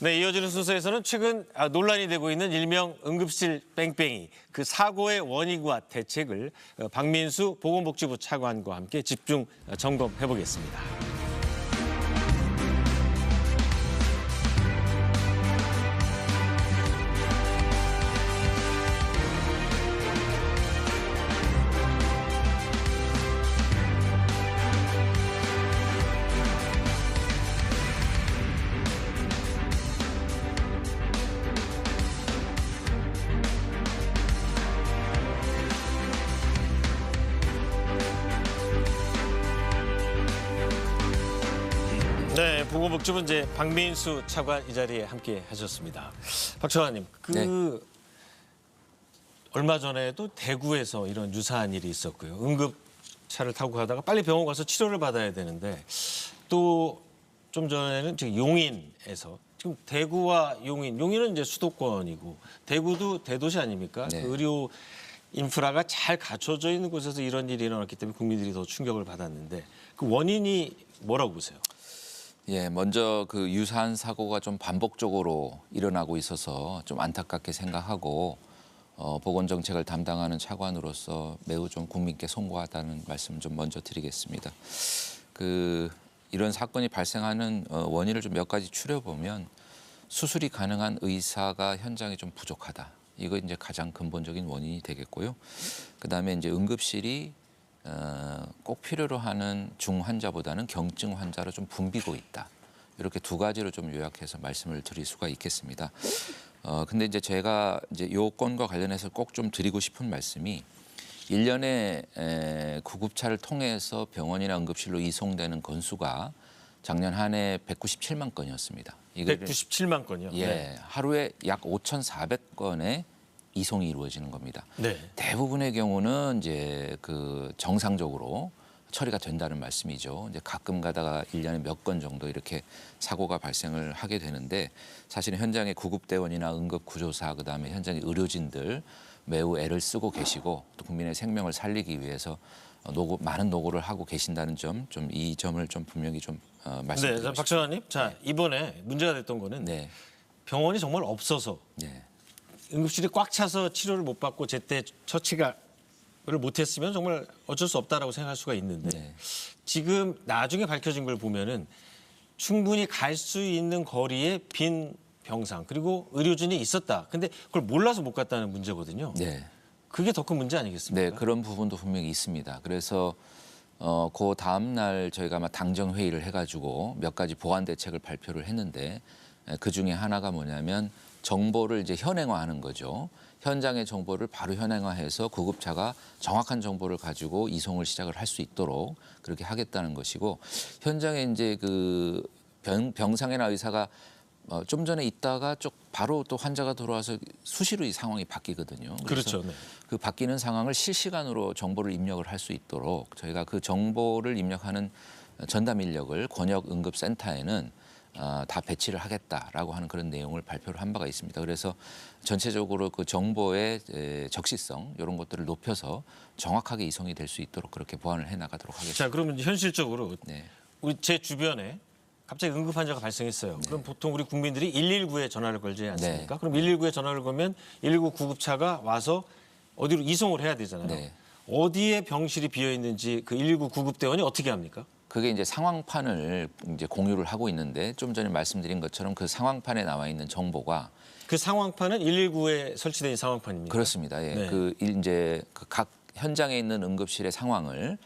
네, 이어지는 순서에서는 최근 논란이 되고 있는 일명 응급실 뺑뺑이 그 사고의 원인과 대책을 박민수 보건복지부 차관과 함께 집중 점검해 보겠습니다. 네, 보건복지부 이제 박민수 차관 이 자리에 함께 하셨습니다. 박 차관님, 얼마 전에도 대구에서 이런 유사한 일이 있었고요. 응급차를 타고 가다가 빨리 병원 가서 치료를 받아야 되는데 또 좀 전에는 지금 용인에서 지금 대구와 용인은 이제 수도권이고 대구도 대도시 아닙니까? 네. 그 의료 인프라가 잘 갖춰져 있는 곳에서 이런 일이 일어났기 때문에 국민들이 더 충격을 받았는데 그 원인이 뭐라고 보세요? 예, 먼저 그 유사한 사고가 좀 반복적으로 일어나고 있어서 좀 안타깝게 생각하고 보건정책을 담당하는 차관으로서 매우 좀 국민께 송구하다는 말씀을 좀 먼저 드리겠습니다. 이런 사건이 발생하는 원인을 좀 몇 가지 추려보면 수술이 가능한 의사가 현장에 좀 부족하다. 이거 이제 가장 근본적인 원인이 되겠고요. 그다음에 이제 응급실이 꼭 필요로 하는 중환자보다는 경증 환자로 좀 붐비고 있다. 이렇게 두 가지로 좀 요약해서 말씀을 드릴 수가 있겠습니다. 근데 이제 제가 이제 요 건과 관련해서 꼭 좀 드리고 싶은 말씀이 1년에 구급차를 통해서 병원이나 응급실로 이송되는 건수가 작년 한 해 197만 건이었습니다. 197만 건이요? 예, 네. 하루에 약 5,400건의 이송이 이루어지는 겁니다. 네. 대부분의 경우는 이제 정상적으로 처리가 된다는 말씀이죠. 이제 가끔 가다가 1년에 몇 건 정도 이렇게 사고가 발생을 하게 되는데 사실은 현장의 구급대원이나 응급구조사 그다음에 현장의 의료진들 매우 애를 쓰고 계시고 또 국민의 생명을 살리기 위해서 많은 노고를 하고 계신다는 점, 이 점을 좀 분명히 좀 말씀드리고 싶습니다. 네, 박 차관님, 자 이번에 문제가 됐던 거는 네, 병원이 정말 없어서 네, 응급실이 꽉 차서 치료를 못 받고 제때 처치를 못했으면 정말 어쩔 수 없다라고 생각할 수가 있는데 네. 지금 나중에 밝혀진 걸 보면은 충분히 갈 수 있는 거리에 빈 병상 그리고 의료진이 있었다. 근데 그걸 몰라서 못 갔다는 문제거든요. 네. 그게 더 큰 문제 아니겠습니까? 네, 그런 부분도 분명히 있습니다. 그래서 그 다음 날 저희가 아마 당정 회의를 해가지고 몇 가지 보완 대책을 발표를 했는데 그 중에 하나가 뭐냐면 정보를 이제 현행화하는 거죠. 현장의 정보를 바로 현행화해서 구급차가 정확한 정보를 가지고 이송을 시작을 할 수 있도록 그렇게 하겠다는 것이고 현장에 이제 병상이나 의사가 좀 전에 있다가 바로 또 환자가 들어와서 수시로 이 상황이 바뀌거든요. 그렇죠. 네. 그 바뀌는 상황을 실시간으로 정보를 입력을 할 수 있도록 저희가 그 정보를 입력하는 전담 인력을 권역응급센터에는 다 배치를 하겠다라고 하는 그런 내용을 발표를 한 바가 있습니다. 그래서 전체적으로 그 정보의 적시성 이런 것들을 높여서 정확하게 이송이 될 수 있도록 그렇게 보완을 해 나가도록 하겠습니다. 자, 그러면 현실적으로 네. 제 주변에 갑자기 응급 환자가 발생했어요. 네. 그럼 보통 우리 국민들이 119에 전화를 걸지 않습니까? 네. 그럼 119에 전화를 걸면 119 구급차가 와서 어디로 이송을 해야 되잖아요. 네. 어디에 병실이 비어 있는지 그 119 구급대원이 어떻게 합니까? 그게 이제 상황판을 이제 공유를 하고 있는데 좀 전에 말씀드린 것처럼 그 상황판에 나와 있는 정보가 그 상황판은 119에 설치된 상황판입니다. 그렇습니다. 예. 네. 이제 각 현장에 있는 응급실의 상황을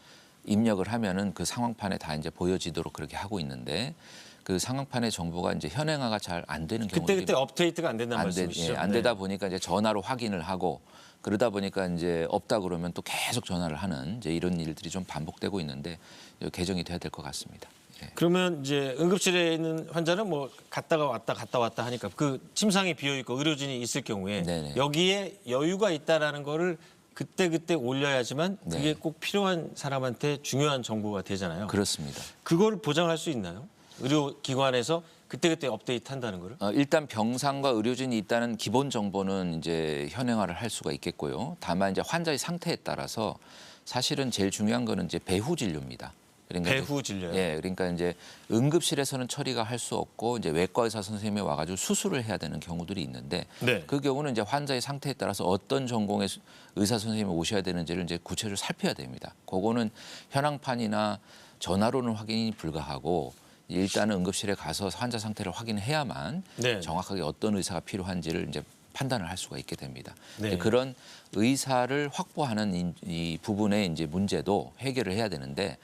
입력을 하면은 그 상황판에 다 이제 보여지도록 그렇게 하고 있는데 그 상황판의 정보가 이제 현행화가 잘 안 되는 경우들이 그때 업데이트가 안 된다는 말씀이시죠? 안 되다 보니까 이제 전화로 확인을 하고 그러다 보니까 이제 없다 그러면 또 계속 전화를 하는 이제 이런 일들이 좀 반복되고 있는데 개정이 돼야 될 것 같습니다. 예. 그러면 이제 응급실에 있는 환자는 뭐 갔다 왔다 하니까 그 침상이 비어 있고 의료진이 있을 경우에 네네. 여기에 여유가 있다라는 거를 그때 올려야지만 그게 네. 꼭 필요한 사람한테 중요한 정보가 되잖아요. 그렇습니다. 그걸 보장할 수 있나요? 의료기관에서 그때 업데이트 한다는 거를? 일단 병상과 의료진이 있다는 기본 정보는 이제 현행화를 할 수가 있겠고요. 다만 이제 환자의 상태에 따라서 사실은 제일 중요한 거는 이제 배후 진료입니다. 그러니까 배후 진료요? 예, 그러니까 이제 응급실에서는 처리가 할 수 없고 이제 외과 의사 선생님이 와가지고 수술을 해야 되는 경우들이 있는데 네. 그 경우는 이제 환자의 상태에 따라서 어떤 전공의 의사 선생님이 오셔야 되는지를 이제 구체적으로 살펴야 됩니다. 그거는 현황판이나 전화로는 확인이 불가하고 일단은 응급실에 가서 환자 상태를 확인해야만 네. 정확하게 어떤 의사가 필요한지를 이제 판단을 할 수가 있게 됩니다. 네. 이제 그런 의사를 확보하는 이 부분의 이제 문제도 해결을 해야 되는데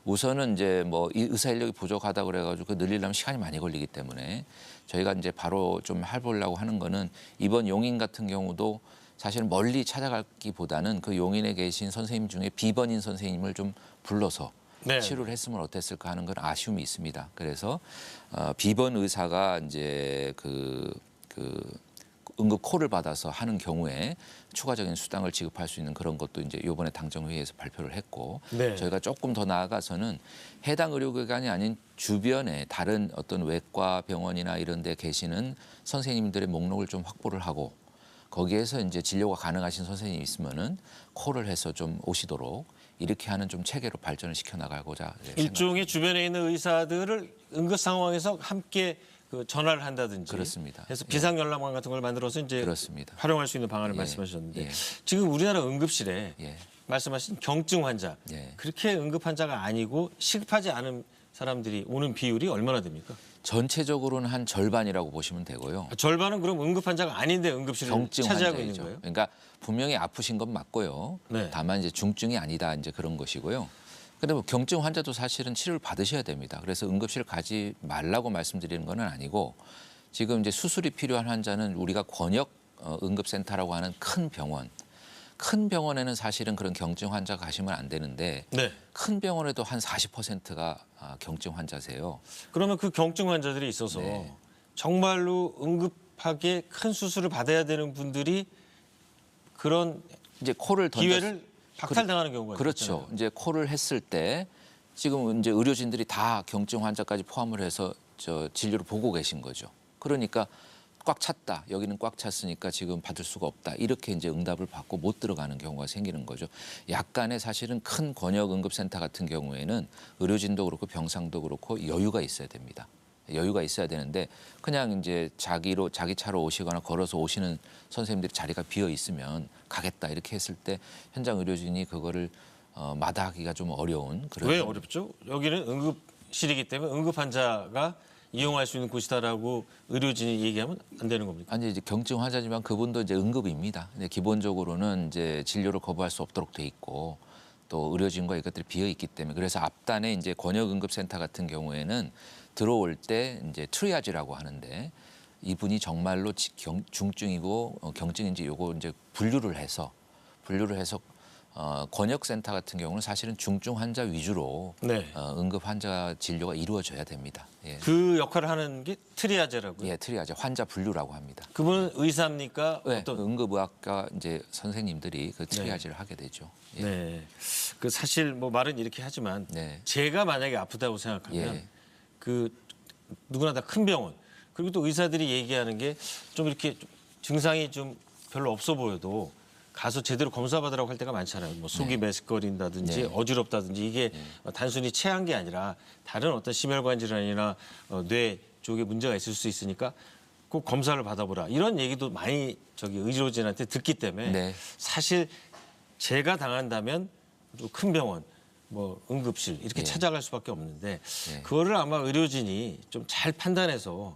우선은 이제 뭐 이 의사 인력이 부족하다 그래가지고 그 늘리려면 시간이 많이 걸리기 때문에 저희가 이제 바로 좀 해보려고 하는 거는 이번 용인 같은 경우도 사실은 멀리 찾아가기보다는 그 용인에 계신 선생님 중에 비번인 선생님을 좀 불러서 네. 치료를 했으면 어땠을까 하는 건 아쉬움이 있습니다. 그래서 비번 의사가 이제 그 응급 콜을 받아서 하는 경우에 추가적인 수당을 지급할 수 있는 그런 것도 이제 이번에 당정회의에서 발표를 했고 네. 저희가 조금 더 나아가서는 해당 의료기관이 아닌 주변에 다른 어떤 외과 병원이나 이런 데 계시는 선생님들의 목록을 좀 확보를 하고 거기에서 이제 진료가 가능하신 선생님이 있으면은 콜을 해서 좀 오시도록 이렇게 하는 좀 체계로 발전을 시켜 나가고자 일종의 주변에 있는 의사들을 응급 상황에서 함께 그 전화를 한다든지 그렇습니다. 해서 비상 연락망 같은 걸 만들어서 이제 그렇습니다. 활용할 수 있는 방안을 예, 말씀하셨는데 예. 지금 우리나라 응급실에 예. 말씀하신 경증 환자 예. 그렇게 응급 환자가 아니고 시급하지 않은 사람들이 오는 비율이 얼마나 됩니까? 전체적으로는 한 절반이라고 보시면 되고요. 절반은 그럼 응급 환자가 아닌데 응급실을 경증 차지하고 있는 환자이죠. 거예요? 그러니까 분명히 아프신 건 맞고요. 네. 다만 이제 중증이 아니다 이제 그런 것이고요. 근데 뭐 경증 환자도 사실은 치료를 받으셔야 됩니다. 그래서 응급실 가지 말라고 말씀드리는 건 아니고 지금 이제 수술이 필요한 환자는 우리가 권역 응급센터라고 하는 큰 병원에는 사실은 그런 경증 환자가 가시면 안 되는데 네. 큰 병원에도 한 40%가 경증 환자세요. 그러면 그 경증 환자들이 있어서 네. 정말로 응급하게 큰 수술을 받아야 되는 분들이 그런 이제 코를 기회를 박탈당하는 경우가 그렇죠. 있잖아요. 이제 콜을 했을 때 지금 이제 의료진들이 다 경증 환자까지 포함을 해서 저 진료를 보고 계신 거죠. 그러니까 꽉 찼다. 여기는 꽉 찼으니까 지금 받을 수가 없다. 이렇게 이제 응답을 받고 못 들어가는 경우가 생기는 거죠. 약간의 사실은 큰 권역 응급센터 같은 경우에는 의료진도 그렇고 병상도 그렇고 여유가 있어야 됩니다. 여유가 있어야 되는데 그냥 이제 자기 차로 오시거나 걸어서 오시는 선생님들이 자리가 비어 있으면 가겠다 이렇게 했을 때 현장 의료진이 그거를 마다하기가 좀 어려운 그런. 왜 어렵죠? 여기는 응급실이기 때문에 응급 환자가 이용할 수 있는 곳이다라고 의료진이 얘기하면 안 되는 겁니까? 아니 이제 경증 환자지만 그분도 이제 응급입니다. 근데 기본적으로는 이제 진료를 거부할 수 없도록 돼 있고 또 의료진과 이것들이 비어 있기 때문에 그래서 앞단에 이제 권역 응급센터 같은 경우에는 들어올 때 이제 트리아지라고 하는데 이분이 정말로 중증이고 경증인지 요거 이제 분류를 해서 권역센터 같은 경우는 사실은 중증 환자 위주로 네. 응급 환자 진료가 이루어져야 됩니다. 예. 그 역할을 하는 게 트리아제라고요. 예, 트리아제 환자 분류라고 합니다. 그분은 의사입니까? 네, 어떤? 응급의학과 이제 선생님들이 그 트리아지를 하게 되죠. 예. 네. 그 사실 뭐 말은 이렇게 하지만 네. 제가 만약에 아프다고 생각하면 예. 그 누구나 다 큰 병원 그리고 또 의사들이 얘기하는 게 좀 이렇게 증상이 좀 별로 없어 보여도 가서 제대로 검사받으라고 할 때가 많잖아요. 뭐 속이 메스꺼린다든지 네. 어지럽다든지 이게 단순히 체한 게 아니라 다른 어떤 심혈관 질환이나 뇌 쪽에 문제가 있을 수 있으니까 꼭 검사를 받아보라. 이런 얘기도 많이 저기 의료진한테 듣기 때문에 네. 사실 제가 당한다면 또 큰 병원 뭐 응급실 이렇게 예. 찾아갈 수밖에 없는데 예. 그거를 아마 의료진이 좀 잘 판단해서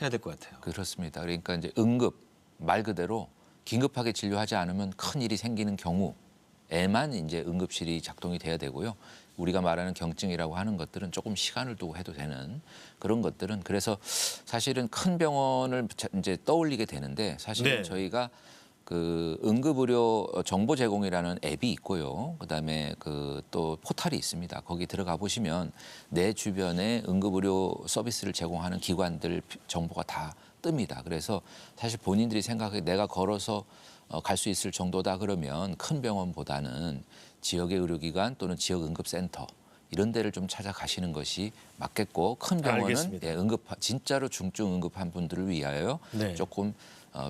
해야 될 것 같아요. 그렇습니다. 그러니까 이제 응급 말 그대로 긴급하게 진료하지 않으면 큰 일이 생기는 경우에만 이제 응급실이 작동이 돼야 되고요. 우리가 말하는 경증이라고 하는 것들은 조금 시간을 두고 해도 되는 그런 것들은 그래서 사실은 큰 병원을 이제 떠올리게 되는데 사실은 네. 저희가 그 응급의료 정보 제공이라는 앱이 있고요. 그다음에 그 또 포털이 있습니다. 거기 들어가 보시면 내 주변에 응급의료 서비스를 제공하는 기관들 정보가 다 뜹니다. 그래서 사실 본인들이 생각하기에 내가 걸어서 갈 수 있을 정도다 그러면 큰 병원보다는 지역의 의료기관 또는 지역 응급센터 이런 데를 좀 찾아가시는 것이 맞겠고 큰 병원은 알겠습니다. 예, 진짜로 중증 응급한 분들을 위하여 네. 조금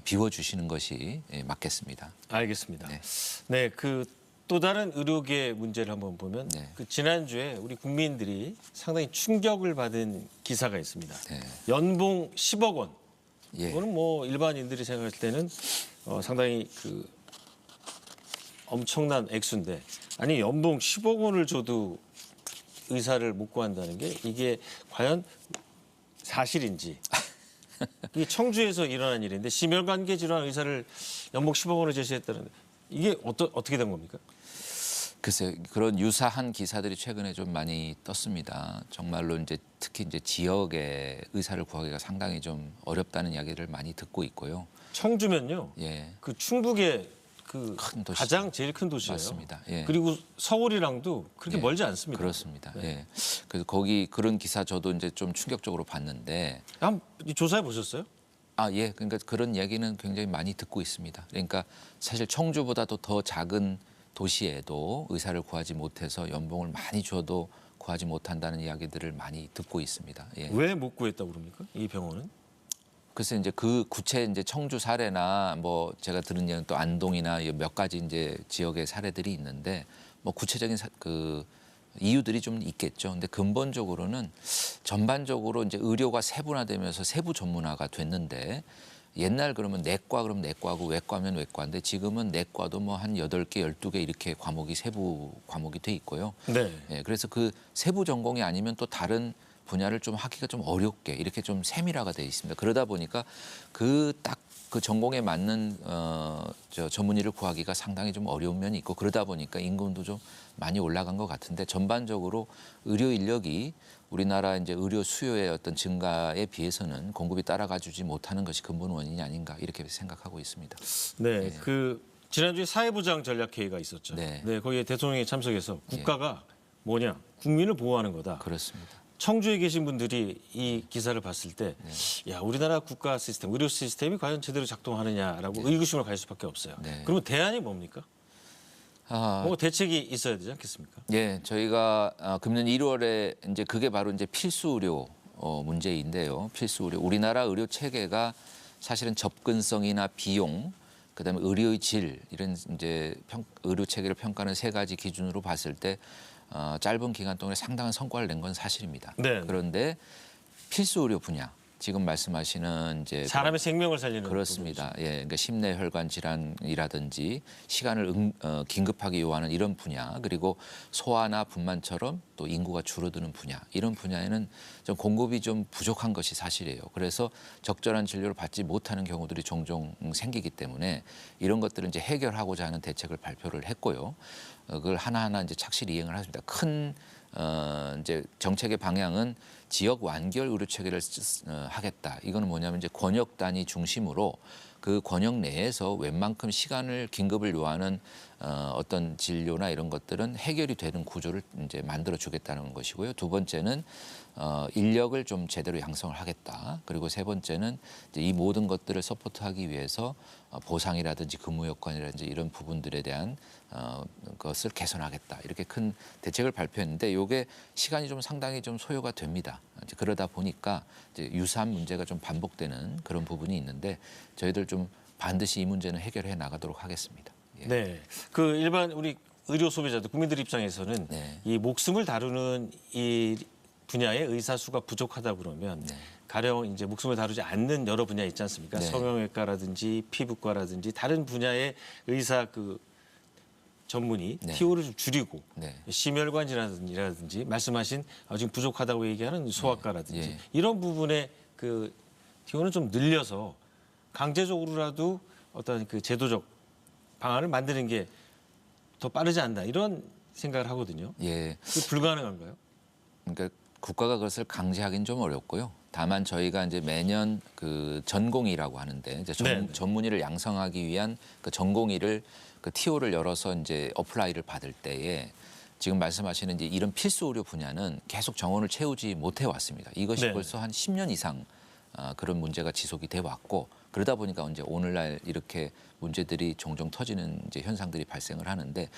비워주시는 것이 예, 맞겠습니다. 알겠습니다. 네. 네, 그 또 다른 의료계 문제를 한번 보면 네. 그 지난주에 우리 국민들이 상당히 충격을 받은 기사가 있습니다. 네. 연봉 10억 원. 예. 이거는 뭐 일반인들이 생각할 때는 상당히 그 엄청난 액수인데 아니 연봉 10억 원을 줘도 의사를 못 구한다는 게 이게 과연 사실인지 이게 청주에서 일어난 일인데 심혈관계 질환 의사를 연봉 10억 원을 제시했다는데 이게 어떻게 된 겁니까? 글쎄 그런 유사한 기사들이 최근에 좀 많이 떴습니다. 정말로 이제 특히 이제 지역의 의사를 구하기가 상당히 좀 어렵다는 이야기를 많이 듣고 있고요. 청주면요. 예. 그 충북의 그 큰 도시죠. 가장 제일 큰 도시예요. 맞습니다. 예. 그리고 서울이랑도 그렇게 예. 멀지 않습니다. 그렇습니다. 네. 예. 그래서 거기 그런 기사 저도 이제 좀 충격적으로 봤는데 한번 조사해 보셨어요? 아, 예. 그러니까 그런 얘기는 굉장히 많이 듣고 있습니다. 그러니까 사실 청주보다도 더 작은 도시에도 의사를 구하지 못해서 연봉을 많이 줘도 구하지 못한다는 이야기들을 많이 듣고 있습니다. 예. 왜 못 구했다고 그럽니까? 이 병원은? 글쎄 이제 그 구체 이제 청주 사례나 뭐 제가 들은 얘기는 또 안동이나 몇 가지 이제 지역의 사례들이 있는데 뭐 구체적인 그 이유들이 좀 있겠죠. 근데 근본적으로는 전반적으로 이제 의료가 세분화되면서 세부 전문화가 됐는데 옛날 그러면 내과 그러면 내과고 외과면 외과인데 지금은 내과도 뭐 한 8개, 12개 이렇게 과목이 세부 과목이 돼 있고요. 네. 예, 그래서 그 세부 전공이 아니면 또 다른 분야를 좀 하기가 좀 어렵게 이렇게 좀 세밀화가 돼 있습니다. 그러다 보니까 그 딱 그 전공에 맞는 저 전문의를 구하기가 상당히 좀 어려운 면이 있고 그러다 보니까 임금도 좀 많이 올라간 것 같은데 전반적으로 의료 인력이 우리나라 이제 의료 수요의 어떤 증가에 비해서는 공급이 따라가주지 못하는 것이 근본 원인이 아닌가 이렇게 생각하고 있습니다. 네. 그 지난주에 사회부장 전략회의가 있었죠. 네. 거기에 대통령이 참석해서 국가가 뭐냐? 국민을 보호하는 거다. 그렇습니다. 청주에 계신 분들이 이 기사를 봤을 때, 야 우리나라 국가 시스템, 의료 시스템이 과연 제대로 작동하느냐라고 의구심을 가질 수밖에 없어요. 네. 그러면 대안이 뭡니까? 아, 뭐 대책이 있어야 되지 않겠습니까? 예, 저희가 금년 1월에 이제 그게 바로 이제 필수 의료 문제인데요. 필수 의료. 우리나라 의료 체계가 사실은 접근성이나 비용, 그다음에 의료의 질 이런 이제 의료 체계를 평가하는 3가지 기준으로 봤을 때 짧은 기간 동안에 상당한 성과를 낸 건 사실입니다. 네. 그런데 필수 의료 분야 지금 말씀하시는 이제 사람의 생명을 살리는 그렇습니다. 예, 그러니까 심내혈관 질환이라든지 시간을 긴급하게 요하는 이런 분야 그리고 소아나 분만처럼 또 인구가 줄어드는 분야 이런 분야에는 좀 공급이 좀 부족한 것이 사실이에요. 그래서 적절한 진료를 받지 못하는 경우들이 종종 생기기 때문에 이런 것들을 이제 해결하고자 하는 대책을 발표를 했고요. 그걸 하나하나 이제 착실히 이행을 하십니다. 큰 이제 정책의 방향은 지역 완결 의료 체계를 하겠다. 이거는 뭐냐면 이제 권역 단위 중심으로 그 권역 내에서 웬만큼 시간을 긴급을 요하는 어떤 진료나 이런 것들은 해결이 되는 구조를 이제 만들어 주겠다는 것이고요. 두 번째는 인력을 좀 제대로 양성을 하겠다. 그리고 세 번째는 이제 이 모든 것들을 서포트하기 위해서 보상이라든지 근무 여건이라든지 이런 부분들에 대한 것을 개선하겠다. 이렇게 큰 대책을 발표했는데 이게 시간이 좀 상당히 좀 소요가 됩니다. 이제 그러다 보니까 이제 유사한 문제가 좀 반복되는 그런 부분이 있는데 저희들 좀 반드시 이 문제는 해결해 나가도록 하겠습니다. 예. 네. 그 일반 우리 의료 소비자들 국민들 입장에서는 네. 이 목숨을 다루는 이 분야의 의사 수가 부족하다 그러면 가령 이제 목숨을 다루지 않는 여러 분야 있지 않습니까? 네. 성형외과라든지 피부과라든지 다른 분야의 의사 그 전문의 네. TO를 좀 줄이고 네. 심혈관 질환이라든지 말씀하신 지금 부족하다고 얘기하는 소아과라든지 예. 이런 부분에 그 TO는 좀 늘려서 강제적으로라도 어떤 그 제도적 방안을 만드는 게 더 빠르지 않나 이런 생각을 하거든요. 예. 그게 불가능한가요? 그러니까 국가가 그것을 강제하기는 좀 어렵고요. 다만 저희가 이제 매년 그 전공의라고 하는데 이제 네. 전문의를 양성하기 위한 그 전공의를 그 TO를 열어서 이제 어플라이를 받을 때에 지금 말씀하시는 이제 이런 필수 의료 분야는 계속 정원을 채우지 못해 왔습니다. 이것이 네. 벌써 한 10년 이상 그런 문제가 지속이 돼 왔고 그러다 보니까 이제 오늘날 이렇게 문제들이 종종 터지는 이제 현상들이 발생을 하는데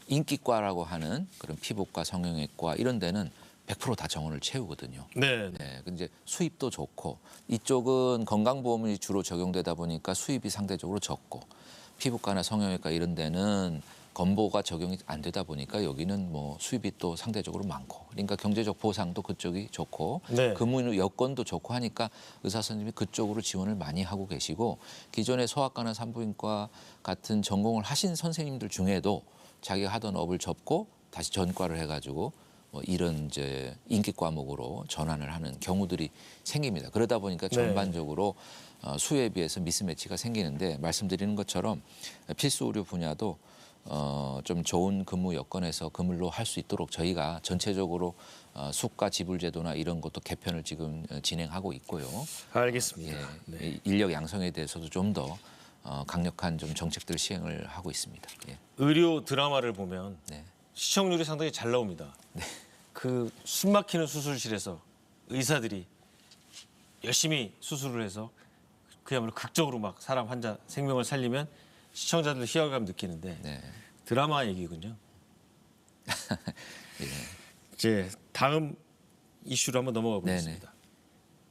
인기과라고 하는 그런 피부과, 성형외과 이런 데는 100% 다 정원을 채우거든요. 네. 네, 이제 수입도 좋고 이쪽은 건강보험이 주로 적용되다 보니까 수입이 상대적으로 적고 피부과나 성형외과 이런 데는 건보가 적용이 안 되다 보니까 여기는 뭐 수입이 또 상대적으로 많고 그러니까 경제적 보상도 그쪽이 좋고 네. 근무 여건도 좋고 하니까 의사 선생님이 그쪽으로 지원을 많이 하고 계시고 기존의 소아과나 산부인과 같은 전공을 하신 선생님들 중에도 자기가 하던 업을 접고 다시 전과를 해가지고 뭐 이런 이제 인기 과목으로 전환을 하는 경우들이 생깁니다. 그러다 보니까 네. 전반적으로 수요에 비해서 미스매치가 생기는데 말씀드리는 것처럼 필수 의료 분야도 좀 좋은 근무 여건에서 근무로 할 수 있도록 저희가 전체적으로 수가 지불 제도나 이런 것도 개편을 지금 진행하고 있고요. 알겠습니다. 예, 네. 이 인력 양성에 대해서도 좀 더 강력한 좀 정책들 시행을 하고 있습니다. 예. 의료 드라마를 보면 네. 시청률이 상당히 잘 나옵니다. 그 숨막히는 수술실에서 의사들이 열심히 수술을 해서 그야말로 극적으로 막 사람 환자 생명을 살리면 시청자들 희열감 느끼는데 네. 드라마 얘기군요. 예. 이제 다음 이슈로 한번 넘어가 보겠습니다.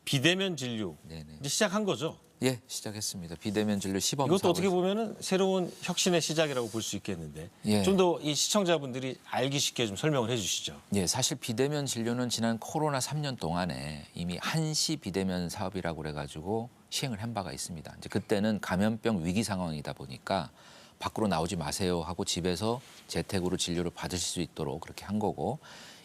비대면 진료 네네. 이제 시작한 거죠. 예, 시작했습니다. 비대면 진료 시범 이것도 사업을 어떻게 보면은 새로운 혁신의 시작이라고 볼 수 있겠는데 예. 좀 더 이 시청자분들이 알기 쉽게 좀 설명을 해주시죠. 예, 사실 비대면 진료는 지난 코로나 3년 동안에 이미 한시 비대면 사업이라고 그래가지고 시행을 한 바가 있습니다. 이제 그때는 감염병 위기 상황이다 보니까 밖으로 나오지 마세요 하고 집에서 재택으로 진료를 받으실 수 있도록 그렇게 한 거고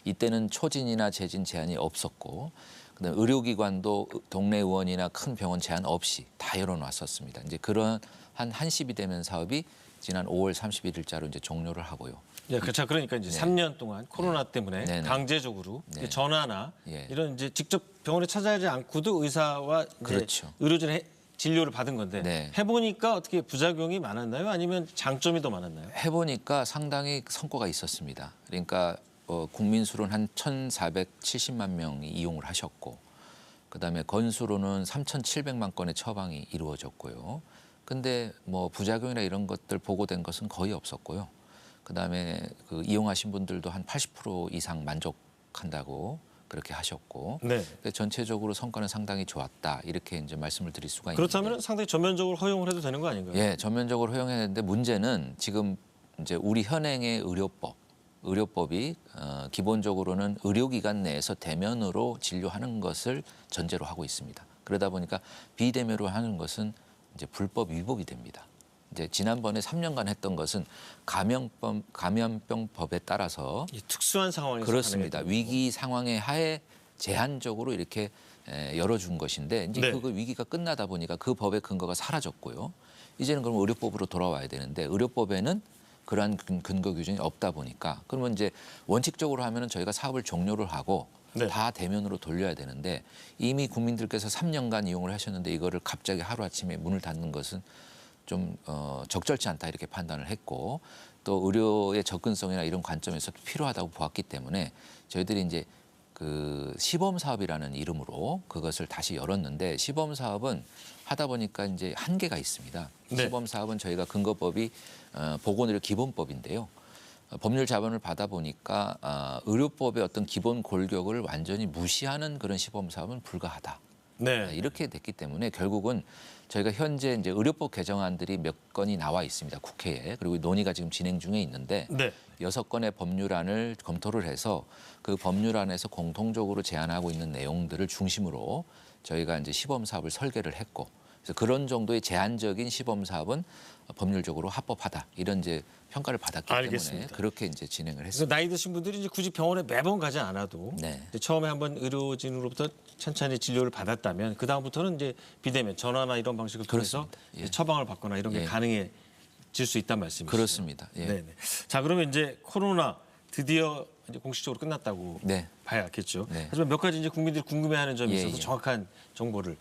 이때는 초진이나 재진 제한이 없었고 그다음에 의료기관도 동네 의원이나 큰 병원 제한 없이 다 열어놨었습니다. 이제 그런 한시 비대면 사업이 지난 5월 31일자로 이제 종료를 하고요. 예, 그렇죠. 그러니까 이제 3년 동안 코로나 때문에 네네. 강제적으로 네. 이제 전화나 예. 이런 이제 직접 병원에 찾아가지 않고도 의사와 이제 그렇죠. 의료진의 진료를 받은 건데 네. 해보니까 어떻게 부작용이 많았나요? 아니면 장점이 더 많았나요? 해보니까 상당히 성과가 있었습니다. 그러니까 국민 수로는 한 1,470만 명이 이용을 하셨고 그다음에 건수로는 3,700만 건의 처방이 이루어졌고요. 근데 뭐 부작용이나 이런 것들 보고된 것은 거의 없었고요. 그다음에 그 이용하신 분들도 한 80% 이상 만족한다고 그렇게 하셨고 네. 전체적으로 성과는 상당히 좋았다 이렇게 이제 말씀을 드릴 수가 있는데 그렇다면 상당히 전면적으로 허용을 해도 되는 거 아닌가요? 예, 전면적으로 허용했는데 문제는 지금 이제 우리 현행의 의료법이 기본적으로는 의료기관 내에서 대면으로 진료하는 것을 전제로 하고 있습니다. 그러다 보니까 비대면으로 하는 것은 이제 불법 위법이 됩니다. 이제 지난번에 3년간 했던 것은 감염병법에 따라서 이 특수한 상황에서 그렇습니다. 가능했던 위기 상황에 하에 제한적으로 이렇게 열어준 것인데 이제 네. 그 위기가 끝나다 보니까 그 법의 근거가 사라졌고요. 이제는 그럼 의료법으로 돌아와야 되는데 의료법에는 그러한 근거 규정이 없다 보니까 그러면 이제 원칙적으로 하면은 저희가 사업을 종료를 하고 네. 다 대면으로 돌려야 되는데 이미 국민들께서 3년간 이용을 하셨는데 이거를 갑자기 하루아침에 문을 닫는 것은 좀 적절치 않다 이렇게 판단을 했고 또 의료의 접근성이나 이런 관점에서 필요하다고 보았기 때문에 저희들이 이제 그 시범 사업이라는 이름으로 그것을 다시 열었는데 시범 사업은 하다 보니까 이제 한계가 있습니다. 네. 시범 사업은 저희가 근거법이 보건의료 기본법인데요. 법률 자본을 받아 보니까 의료법의 어떤 기본 골격을 완전히 무시하는 그런 시범 사업은 불가하다. 네. 이렇게 됐기 때문에 결국은 저희가 현재 이제 의료법 개정안들이 몇 건이 나와 있습니다. 국회에. 그리고 논의가 지금 진행 중에 있는데 네. 6건의 법률안을 검토를 해서 그 법률안에서 공통적으로 제안하고 있는 내용들을 중심으로 저희가 이제 시범 사업을 설계를 했고 그래서 그런 정도의 제한적인 시범 사업은 법률적으로 합법하다. 이런 이제 평가를 받았기 알겠습니다. 때문에 그렇게 이제 진행을 그래서 했습니다. 나이 드신 분들이 이제 굳이 병원에 매번 가지 않아도 네. 이제 처음에 한번 의료진으로부터 천천히 진료를 받았다면 그 다음부터는 이제 비대면 전화나 이런 방식을 통해서 그렇습니다. 예. 이제 처방을 받거나 이런 게 예. 가능해질 수 있다는 말씀이시죠? 그렇습니다. 예. 네네. 자 그러면 이제 코로나 드디어 이제 공식적으로 끝났다고 네. 봐야겠죠. 네. 하지만 몇 가지 이제 국민들이 궁금해하는 점이 예, 있어서 예. 정확한 정보를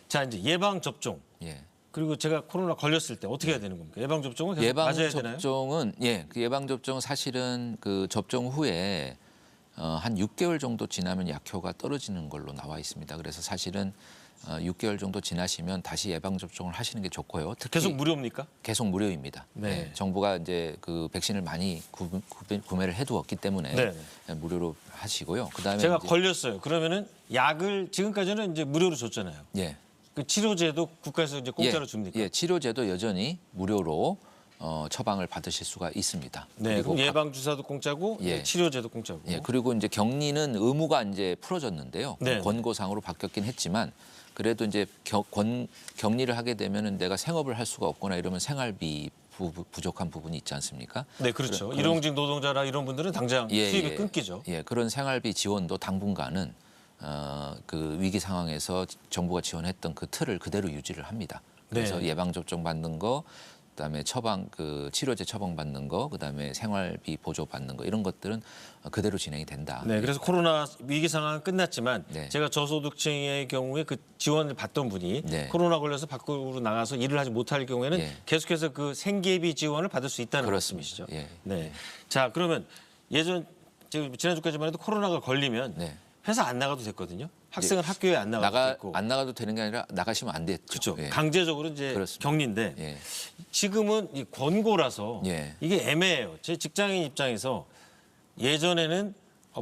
자 이제 예방 접종 예. 그리고 제가 코로나 걸렸을 때 어떻게 해야 되는 겁니까? 예방 접종은 계속 예방 맞아야 되나요? 접종은 그 예방 접종 사실은 그 접종 후에 한 6개월 정도 지나면 약효가 떨어지는 걸로 나와 있습니다. 그래서 사실은 6개월 정도 지나시면 다시 예방 접종을 하시는 게 좋고요. 특히 계속 무료입니까? 계속 무료입니다. 네. 정부가 이제 그 백신을 많이 구매를 해두었기 때문에 네. 무료로 하시고요. 그다음에 제가 이제, 걸렸어요. 그러면은 약을 지금까지는 이제 무료로 줬잖아요. 예. 그 치료제도 국가에서 이제 공짜로 줍니까? 예, 치료제도 여전히 무료로 처방을 받으실 수가 있습니다. 네, 그리고 그럼 예방 주사도 공짜고 예. 치료제도 공짜고. 예, 그리고 이제 격리는 의무가 이제 풀어졌는데요. 네. 권고상으로 바뀌었긴 했지만 그래도 이제 격리를 하게 되면은 내가 생업을 할 수가 없거나 이러면 생활비 부족한 부분이 있지 않습니까? 네, 그렇죠. 그런- 일용직 노동자라 이런 분들은 당장 수입이 끊기죠. 예, 그런 생활비 지원도 당분간은 그 위기 상황에서 정부가 지원했던 그 틀을 그대로 유지를 합니다. 그래서 네. 예방 접종 받는 거, 그다음에 처방 그 치료제 처방 받는 거, 그다음에 생활비 보조 받는 거 이런 것들은 그대로 진행이 된다. 네, 그래서 코로나 위기 상황은 끝났지만 네. 제가 저소득층의 경우에 그 지원을 받던 분이 네. 코로나 걸려서 밖으로 나가서 일을 하지 못할 경우에는 예. 계속해서 그 생계비 지원을 받을 수 있다는 그렇습니다. 말씀이시죠. 예. 네. 자, 그러면 지금 지난주까지만 해도 코로나가 걸리면 네. 회사 안 나가도 됐거든요. 학생은 학교에 안 나가도 됐고. 안 나가도 되는 게 아니라 나가시면 안 됐죠. 그렇죠. 예. 강제적으로 이제 그렇습니다. 격리인데 예. 지금은 이 권고라서 예. 이게 애매해요. 제 직장인 입장에서 예전에는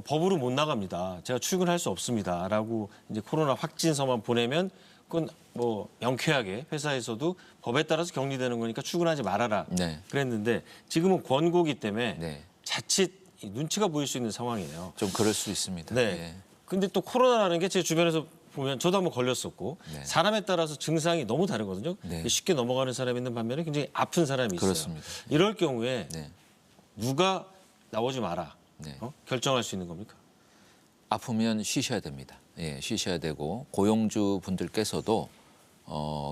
법으로 못 나갑니다. 제가 출근할 수 없습니다라고 이제 코로나 확진서만 보내면 그건 뭐 명쾌하게 회사에서도 법에 따라서 격리되는 거니까 출근하지 말아라 네. 그랬는데 지금은 권고기 때문에 네. 자칫 이 눈치가 보일 수 있는 상황이에요. 좀 그럴 수 있습니다. 네. 예. 근데 또 코로나라는 게 제 주변에서 보면 저도 한번 걸렸었고 네. 사람에 따라서 증상이 너무 다르거든요. 네. 쉽게 넘어가는 사람이 있는 반면에 굉장히 아픈 사람이 있어요. 그렇습니다. 이럴 경우에 네. 누가 나오지 마라 네. 결정할 수 있는 겁니까? 아프면 쉬셔야 됩니다. 예, 쉬셔야 되고 고용주 분들께서도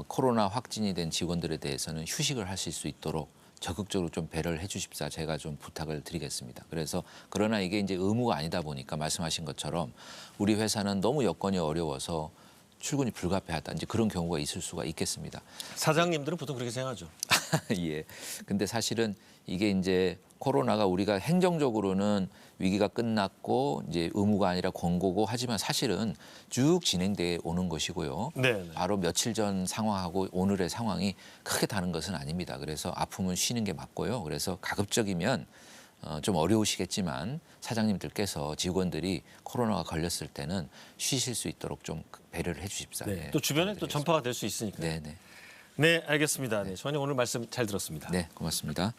코로나 확진이 된 직원들에 대해서는 휴식을 하실 수 있도록 적극적으로 좀 배려를 해주십사 제가 좀 부탁을 드리겠습니다. 그래서 그러나 이게 이제 의무가 아니다 보니까 말씀하신 것처럼 우리 회사는 너무 여건이 어려워서 출근이 불가피하다. 이제 그런 경우가 있을 수가 있겠습니다. 사장님들은 보통 그렇게 생각하죠. 예. 근데 사실은 이게 이제 코로나가 우리가 행정적으로는 위기가 끝났고 이제 의무가 아니라 권고고 하지만 사실은 쭉 진행돼 오는 것이고요. 네. 바로 며칠 전 상황하고 오늘의 상황이 크게 다른 것은 아닙니다. 그래서 아프면 쉬는 게 맞고요. 그래서 가급적이면 좀 어려우시겠지만 사장님들께서 직원들이 코로나가 걸렸을 때는 쉬실 수 있도록 좀 배려를 해주십사. 네. 예, 또 주변에 또 부탁드리겠습니다. 전파가 될 수 있으니까. 네, 네, 네, 알겠습니다. 네, 저는 오늘 말씀 잘 들었습니다. 네, 고맙습니다.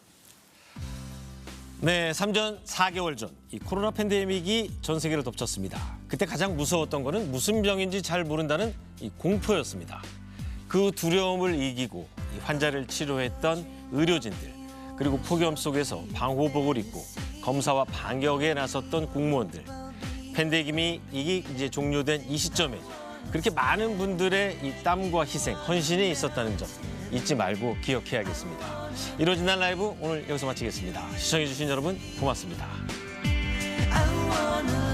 네, 3전 4개월 전 이 코로나 팬데믹이 전 세계를 덮쳤습니다. 그때 가장 무서웠던 거는 무슨 병인지 잘 모른다는 이 공포였습니다. 그 두려움을 이기고 이 환자를 치료했던 의료진들, 그리고 폭염 속에서 방호복을 입고 검사와 반격에 나섰던 공무원들. 팬데믹이 이제 종료된 이 시점에 그렇게 많은 분들의 이 땀과 희생, 헌신이 있었다는 점 잊지 말고 기억해야겠습니다. 이로진 날 라이브 오늘 여기서 마치겠습니다. 시청해주신 여러분 고맙습니다. I wanna